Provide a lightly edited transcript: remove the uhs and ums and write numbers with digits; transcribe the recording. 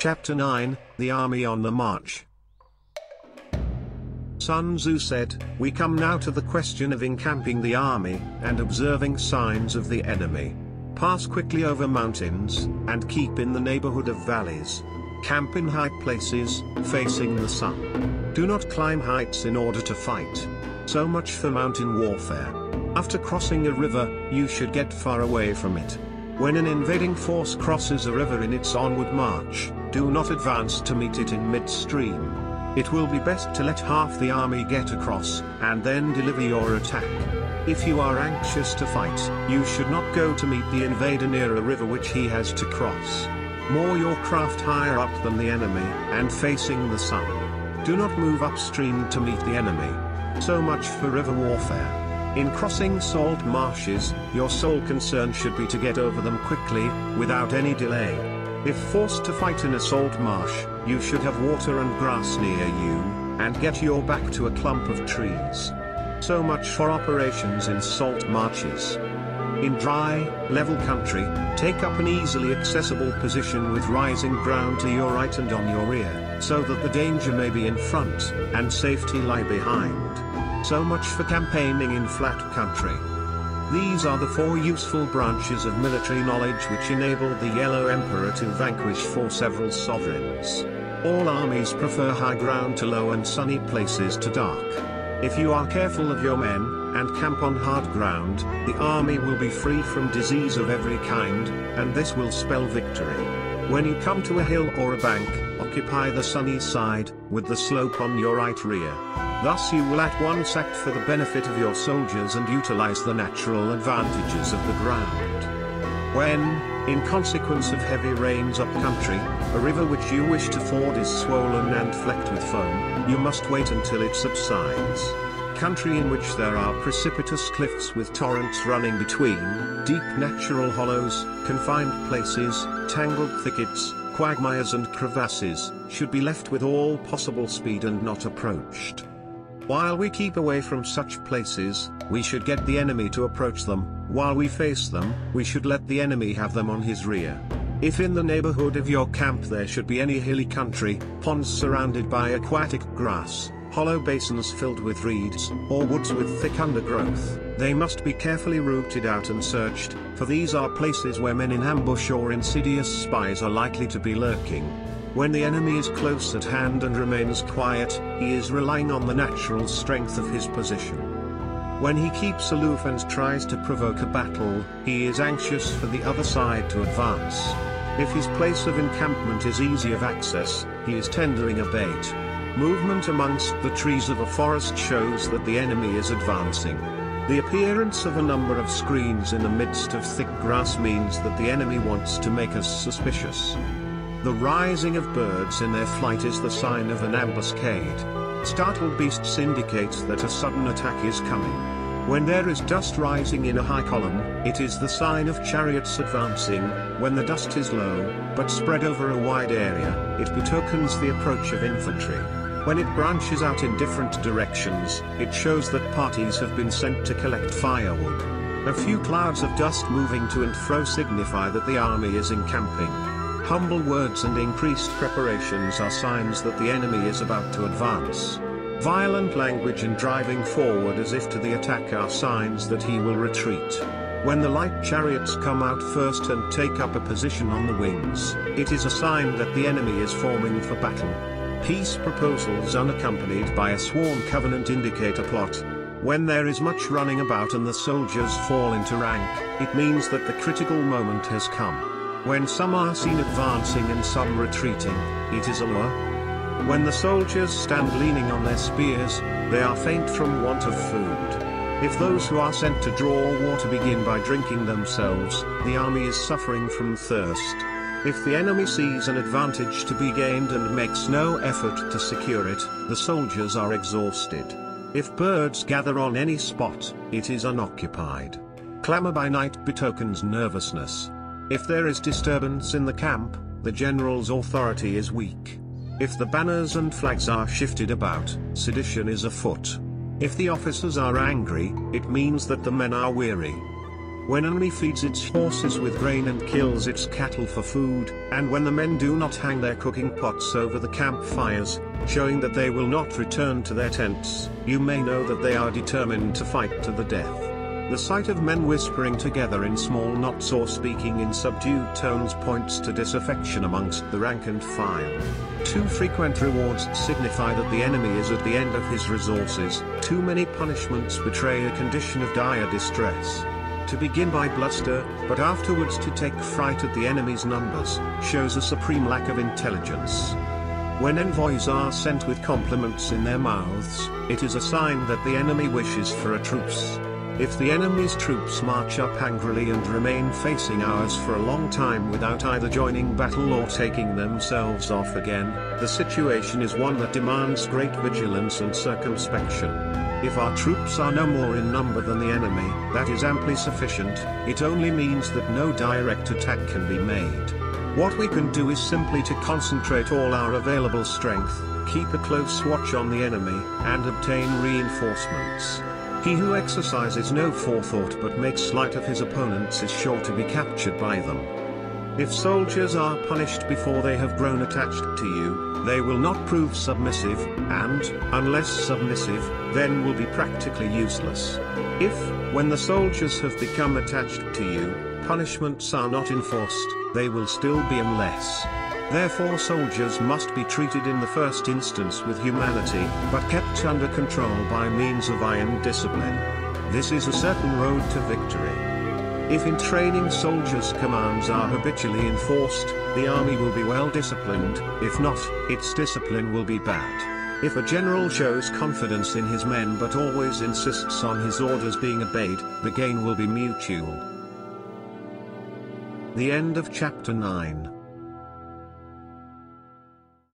Chapter 9, The Army on the March. Sun Tzu said, "We come now to the question of encamping the army, and observing signs of the enemy. Pass quickly over mountains, and keep in the neighborhood of valleys. Camp in high places, facing the sun. Do not climb heights in order to fight." So much for mountain warfare. After crossing a river, you should get far away from it. When an invading force crosses a river in its onward march, do not advance to meet it in midstream. It will be best to let half the army get across, and then deliver your attack. If you are anxious to fight, you should not go to meet the invader near a river which he has to cross. Moor your craft higher up than the enemy, and facing the sun. Do not move upstream to meet the enemy. So much for river warfare. In crossing salt marshes, your sole concern should be to get over them quickly, without any delay. If forced to fight in a salt marsh, you should have water and grass near you, and get your back to a clump of trees. So much for operations in salt marshes. In dry, level country, take up an easily accessible position with rising ground to your right and on your rear, so that the danger may be in front, and safety lie behind. So much for campaigning in flat country. These are the 4 useful branches of military knowledge which enabled the Yellow Emperor to vanquish 4 several sovereigns. All armies prefer high ground to low and sunny places to dark. If you are careful of your men, and camp on hard ground, the army will be free from disease of every kind, and this will spell victory. When you come to a hill or a bank, occupy the sunny side, with the slope on your right rear. Thus you will at once act for the benefit of your soldiers and utilize the natural advantages of the ground. When, in consequence of heavy rains up country, a river which you wish to ford is swollen and flecked with foam, you must wait until it subsides. Country in which there are precipitous cliffs with torrents running between, deep natural hollows, confined places, tangled thickets, quagmires and crevasses, should be left with all possible speed and not approached. While we keep away from such places, we should get the enemy to approach them. While we face them, we should let the enemy have them on his rear. If in the neighborhood of your camp there should be any hilly country, ponds surrounded by aquatic grass, hollow basins filled with reeds, or woods with thick undergrowth, they must be carefully rooted out and searched, for these are places where men in ambush or insidious spies are likely to be lurking. When the enemy is close at hand and remains quiet, he is relying on the natural strength of his position. When he keeps aloof and tries to provoke a battle, he is anxious for the other side to advance. If his place of encampment is easy of access, he is tendering a bait. Movement amongst the trees of a forest shows that the enemy is advancing. The appearance of a number of screens in the midst of thick grass means that the enemy wants to make us suspicious. The rising of birds in their flight is the sign of an ambuscade. Startled beasts indicate that a sudden attack is coming. When there is dust rising in a high column, it is the sign of chariots advancing. When the dust is low, but spread over a wide area, it betokens the approach of infantry. When it branches out in different directions, it shows that parties have been sent to collect firewood. A few clouds of dust moving to and fro signify that the army is encamping. Humble words and increased preparations are signs that the enemy is about to advance. Violent language and driving forward as if to the attack are signs that he will retreat. When the light chariots come out first and take up a position on the wings, it is a sign that the enemy is forming for battle. Peace proposals unaccompanied by a sworn covenant indicate a plot. When there is much running about and the soldiers fall into rank, it means that the critical moment has come. When some are seen advancing and some retreating, it is a lure. When the soldiers stand leaning on their spears, they are faint from want of food. If those who are sent to draw water begin by drinking themselves, the army is suffering from thirst. If the enemy sees an advantage to be gained and makes no effort to secure it, the soldiers are exhausted. If birds gather on any spot, it is unoccupied. Clamor by night betokens nervousness. If there is disturbance in the camp, the general's authority is weak. If the banners and flags are shifted about, sedition is afoot. If the officers are angry, it means that the men are weary. When enemy feeds its horses with grain and kills its cattle for food, and when the men do not hang their cooking pots over the campfires, showing that they will not return to their tents, you may know that they are determined to fight to the death. The sight of men whispering together in small knots or speaking in subdued tones points to disaffection amongst the rank and file. Too frequent rewards signify that the enemy is at the end of his resources. Too many punishments betray a condition of dire distress. To begin by bluster, but afterwards to take fright at the enemy's numbers, shows a supreme lack of intelligence. When envoys are sent with compliments in their mouths, it is a sign that the enemy wishes for a truce. If the enemy's troops march up angrily and remain facing ours for a long time without either joining battle or taking themselves off again, the situation is one that demands great vigilance and circumspection. If our troops are no more in number than the enemy, that is amply sufficient. It only means that no direct attack can be made. What we can do is simply to concentrate all our available strength, keep a close watch on the enemy, and obtain reinforcements. He who exercises no forethought but makes light of his opponents is sure to be captured by them. If soldiers are punished before they have grown attached to you, they will not prove submissive, and, unless submissive, then will be practically useless. If, when the soldiers have become attached to you, punishments are not enforced, they will still be unless. Therefore soldiers must be treated in the first instance with humanity, but kept under control by means of iron discipline. This is a certain road to victory. If in training soldiers' commands are habitually enforced, the army will be well disciplined. If not, its discipline will be bad. If a general shows confidence in his men but always insists on his orders being obeyed, the gain will be mutual. The end of chapter 9.